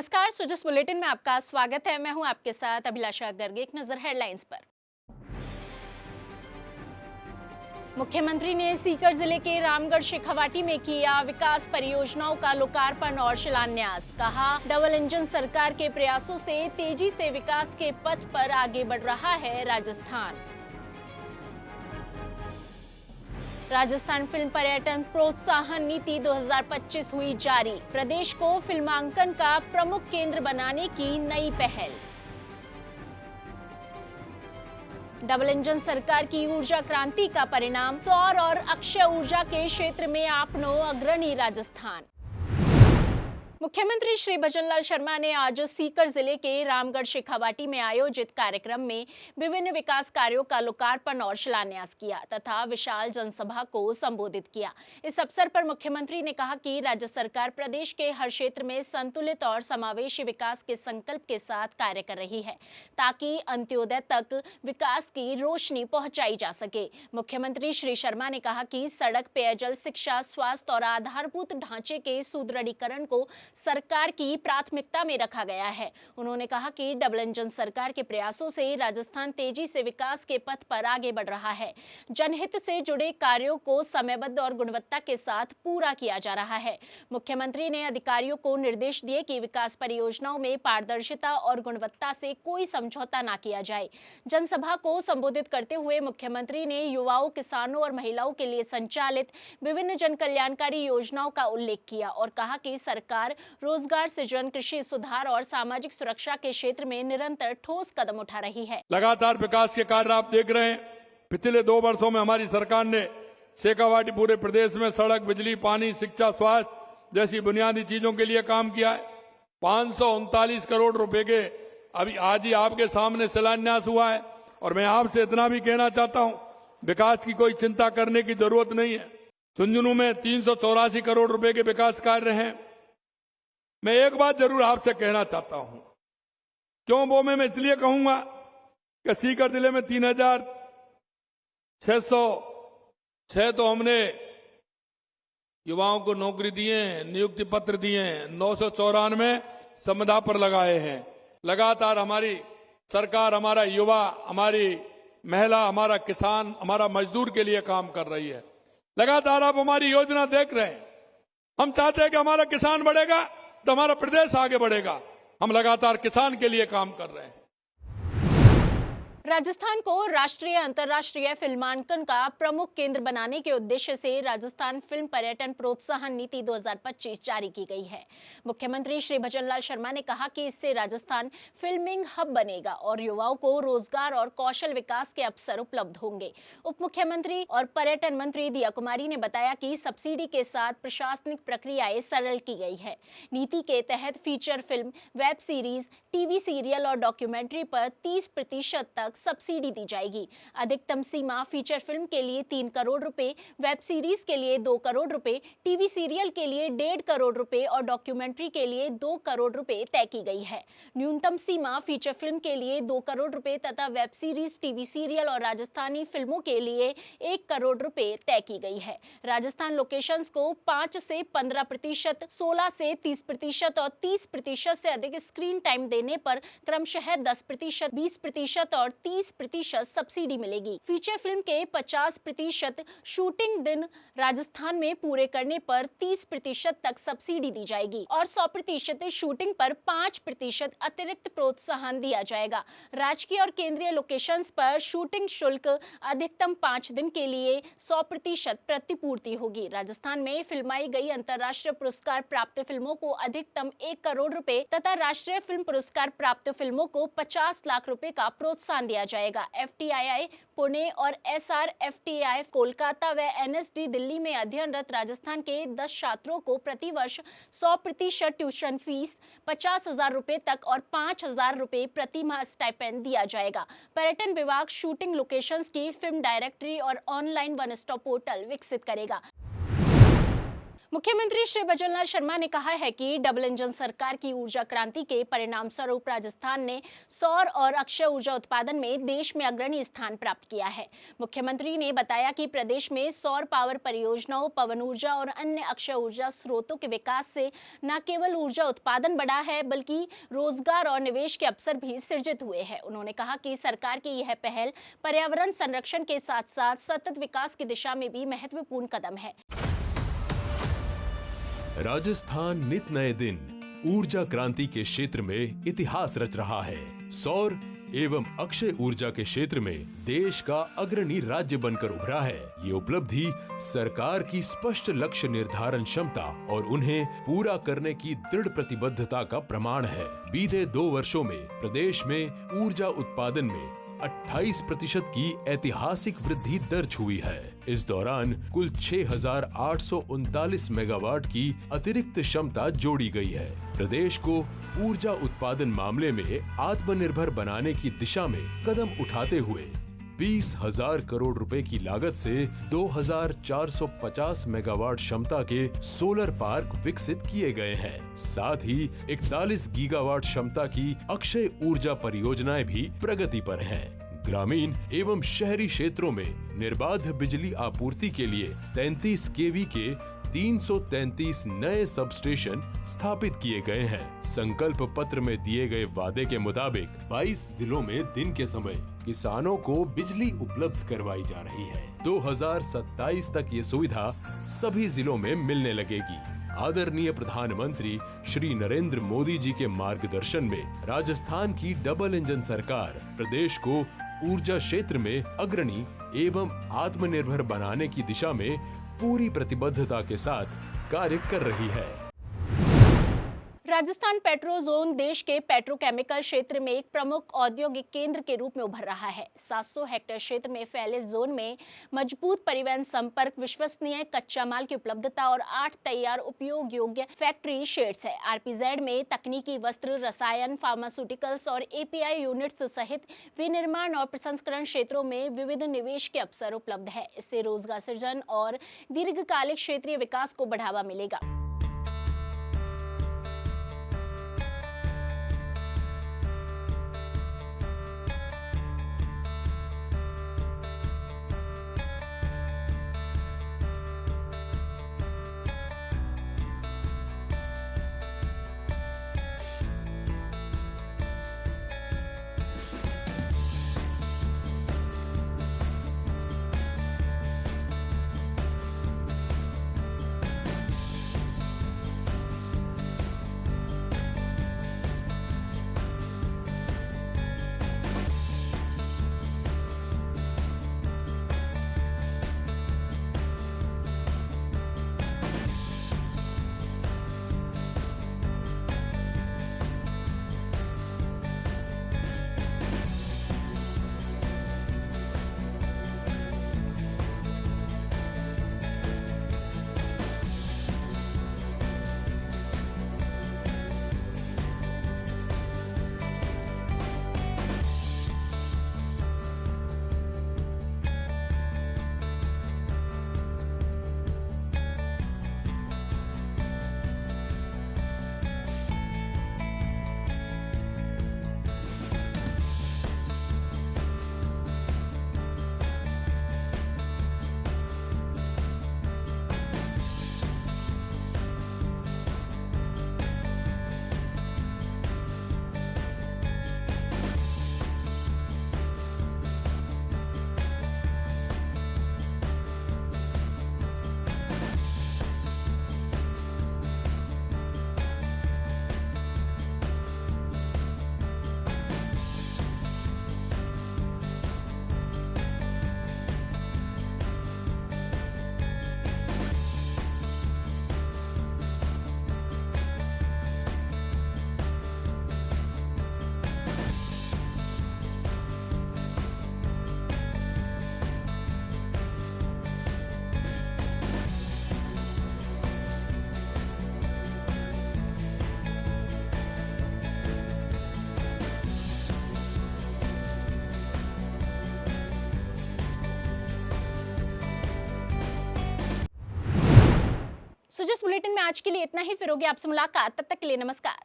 नमस्कार, सुजस बुलेटिन में आपका स्वागत है। मैं हूं आपके साथ अभिलाषा गर्ग। एक नजर हेडलाइंस पर। मुख्यमंत्री ने सीकर जिले के रामगढ़ शेखावाटी में किया विकास परियोजनाओं का लोकार्पण और शिलान्यास। कहा, डबल इंजन सरकार के प्रयासों से तेजी से विकास के पथ पर आगे बढ़ रहा है राजस्थान। राजस्थान फिल्म पर्यटन प्रोत्साहन नीति 2025 हुई जारी। प्रदेश को फिल्मांकन का प्रमुख केंद्र बनाने की नई पहल। डबल इंजन सरकार की ऊर्जा क्रांति का परिणाम, सौर और अक्षय ऊर्जा के क्षेत्र में अपनो अग्रणी राजस्थान। मुख्यमंत्री श्री भजनलाल शर्मा ने आज सीकर जिले के रामगढ़ शेखावाटी में आयोजित कार्यक्रम में विभिन्न विकास कार्यों का लोकार्पण और शिलान्यास किया तथा विशाल जनसभा को संबोधित किया। इस अवसर पर मुख्यमंत्री ने कहा कि राज्य सरकार प्रदेश के हर क्षेत्र में संतुलित और समावेशी विकास के संकल्प के साथ कार्य कर रही है ताकि अंत्योदय तक विकास की रोशनी पहुंचाई जा सके। मुख्यमंत्री श्री शर्मा ने कहा कि सड़क, पेयजल, शिक्षा, स्वास्थ्य और आधारभूत ढांचे के सुदृढ़ीकरण को सरकार की प्राथमिकता में रखा गया है। उन्होंने कहा कि डबल इंजन सरकार के प्रयासों से राजस्थान तेजी से विकास के पथ पर आगे बढ़ रहा है। जनहित से जुड़े कार्यों को समयबद्ध और गुणवत्ता के साथ पूरा किया जा रहा है। मुख्यमंत्री ने अधिकारियों को निर्देश दिए कि विकास परियोजनाओं में पारदर्शिता और गुणवत्ता से कोई समझौता न किया जाए। जनसभा को संबोधित करते हुए मुख्यमंत्री ने युवाओं, किसानों और महिलाओं के लिए संचालित विभिन्न जन कल्याणकारी योजनाओं का उल्लेख किया और कहा कि सरकार रोजगार सृजन, कृषि सुधार और सामाजिक सुरक्षा के क्षेत्र में निरंतर ठोस कदम उठा रही है। लगातार विकास के कार्य आप देख रहे हैं। पिछले 2 वर्षों में हमारी सरकार ने शेखावाटी पूरे प्रदेश में सड़क, बिजली, पानी, शिक्षा, स्वास्थ्य जैसी बुनियादी चीजों के लिए काम किया है। 539 करोड़ रुपए के अभी आज ही आपके सामने शिलान्यास हुआ है। और मैं आपसे इतना भी कहना चाहता हूं, विकास की कोई चिंता करने की जरूरत नहीं है। झुंझुनू में 384 करोड़ रुपए के विकास कार्य हैं। मैं एक बात जरूर आपसे कहना चाहता हूं, क्यों वो मैं इसलिए कहूंगा कि सीकर जिले में 3606 तो हमने युवाओं को नौकरी दिए हैं, नियुक्ति पत्र दिए हैं, 994 संविदा पर लगाए हैं। लगातार हमारी सरकार हमारा युवा, हमारी महिला, हमारा किसान, हमारा मजदूर के लिए काम कर रही है। लगातार आप हमारी योजना देख रहे हैं। हम चाहते हैं कि हमारा किसान बढ़ेगा तो हमारा प्रदेश आगे बढ़ेगा। हम लगातार किसान के लिए काम कर रहे हैं। राजस्थान को राष्ट्रीय अंतर्राष्ट्रीय फिल्मांकन का प्रमुख केंद्र बनाने के उद्देश्य से राजस्थान फिल्म पर्यटन प्रोत्साहन नीति 2025 जारी की गई है। मुख्यमंत्री श्री भजनलाल शर्मा ने कहा कि इससे राजस्थान फिल्मिंग हब बनेगा और युवाओं को रोजगार और कौशल विकास के अवसर उपलब्ध होंगे। उप मुख्यमंत्री और पर्यटन मंत्री दिया कुमारी ने बताया कि सब्सिडी के साथ प्रशासनिक प्रक्रियाएं सरल की गई है। नीति के तहत feature film, web series, TV serial और डॉक्यूमेंट्री पर 30% तक सब्सिडी दी जाएगी। अधिकतम सीमा फीचर फिल्म के लिए 3 करोड़ रुपए, वेब सीरीज के लिए 2 करोड़ रुपए, टीवी सीरियल के लिए 1.5 करोड़ रुपए और डॉक्यूमेंट्री के लिए 2 करोड़ रुपए तय की गई है। न्यूनतम सीमा फीचर फिल्म के लिए 2 करोड़ रुपए तथा वेब सीरीज, टीवी सीरियल और राजस्थानी फिल्मों के लिए 1 करोड़ रुपए तय की गई है। राजस्थान लोकेशंस को 5 से 15%, 16 से 30% और 30% से अधिक स्क्रीन टाइम देने पर क्रमशः 10%, 20% और 30% सब्सिडी मिलेगी। फीचर फिल्म के 50% शूटिंग दिन राजस्थान में पूरे करने पर 30% तक सब्सिडी दी जाएगी और 100% शूटिंग पर 5% अतिरिक्त प्रोत्साहन दिया जाएगा। राजकीय और केंद्रीय लोकेशंस पर शूटिंग शुल्क अधिकतम 5 दिन के लिए 100% प्रतिपूर्ति होगी। राजस्थान में फिल्माई गई अंतर्राष्ट्रीय पुरस्कार प्राप्त फिल्मों को अधिकतम 1 करोड़ रुपए तथा राष्ट्रीय फिल्म पुरस्कार प्राप्त फिल्मों को 50 लाख रुपए का प्रोत्साहन दिया जाएगा। FTII पुणे और SRFTI कोलकाता व NSD दिल्ली में अध्ययनरत राजस्थान के 10 छात्रों को प्रतिवर्ष 100% ट्यूशन फीस, 50,000 रुपए तक और 5,000 रुपए प्रति माह स्टाइपेंड दिया जाएगा। पर्यटन विभाग शूटिंग लोकेशंस की फिल्म डायरेक्टरी और ऑनलाइन वन स्टॉप पोर्टल विकसित करेगा। मुख्यमंत्री श्री भजनलाल शर्मा ने कहा है कि डबल इंजन सरकार की ऊर्जा क्रांति के परिणाम स्वरूप राजस्थान ने सौर और अक्षय ऊर्जा उत्पादन में देश में अग्रणी स्थान प्राप्त किया है। मुख्यमंत्री ने बताया कि प्रदेश में सौर पावर परियोजनाओं, पवन ऊर्जा और अन्य अक्षय ऊर्जा स्रोतों के विकास से न केवल ऊर्जा उत्पादन बढ़ा है बल्कि रोजगार और निवेश के अवसर भी सृजित हुए हैं। उन्होंने कहा कि सरकार की यह पहल पर्यावरण संरक्षण के साथ साथ सतत विकास की दिशा में भी महत्वपूर्ण कदम है। राजस्थान नित नए दिन ऊर्जा क्रांति के क्षेत्र में इतिहास रच रहा है। सौर एवं अक्षय ऊर्जा के क्षेत्र में देश का अग्रणी राज्य बनकर उभरा है। ये उपलब्धि सरकार की स्पष्ट लक्ष्य निर्धारण क्षमता और उन्हें पूरा करने की दृढ़ प्रतिबद्धता का प्रमाण है। बीते 2 वर्षों में प्रदेश में ऊर्जा उत्पादन में 28% की ऐतिहासिक वृद्धि दर्ज हुई है। इस दौरान कुल 6,839 मेगावाट की अतिरिक्त क्षमता जोड़ी गई है। प्रदेश को ऊर्जा उत्पादन मामले में आत्मनिर्भर बनाने की दिशा में कदम उठाते हुए 20,000 करोड़ रुपए की लागत से 2,450 मेगावाट क्षमता के सोलर पार्क विकसित किए गए हैं। साथ ही 41 गीगावाट क्षमता की अक्षय ऊर्जा परियोजनाएं भी प्रगति पर हैं। ग्रामीण एवं शहरी क्षेत्रों में निर्बाध बिजली आपूर्ति के लिए 33 केवी के 333 नए सबस्टेशन स्थापित किए गए हैं। संकल्प पत्र में दिए गए वादे के मुताबिक 22 जिलों में दिन के समय किसानों को बिजली उपलब्ध करवाई जा रही है। 2027 तक ये सुविधा सभी जिलों में मिलने लगेगी। आदरणीय प्रधानमंत्री श्री नरेंद्र मोदी जी के मार्गदर्शन में राजस्थान की डबल इंजन सरकार प्रदेश को ऊर्जा क्षेत्र में अग्रणी एवं आत्मनिर्भर बनाने की दिशा में पूरी प्रतिबद्धता के साथ कार्य कर रही है। राजस्थान पेट्रो जोन देश के पेट्रोकेमिकल क्षेत्र में एक प्रमुख औद्योगिक केंद्र के रूप में उभर रहा है। 700 हेक्टेयर क्षेत्र में फैले जोन में मजबूत परिवहन संपर्क, विश्वसनीय कच्चा माल की उपलब्धता और 8 तैयार उपयोग योग्य फैक्ट्री शेड्स है। आरपीजेड में तकनीकी, वस्त्र, रसायन, फार्मास्यूटिकल्स और एपीआई यूनिट्स सहित विनिर्माण और प्रसंस्करण क्षेत्रों में विविध निवेश के अवसर उपलब्ध है। इससे रोजगार सृजन और दीर्घकालिक क्षेत्रीय विकास को बढ़ावा मिलेगा। सो जिस बुलेटिन में आज के लिए इतना ही, फिर होगी आपसे मुलाकात, तब तक के लिए नमस्कार।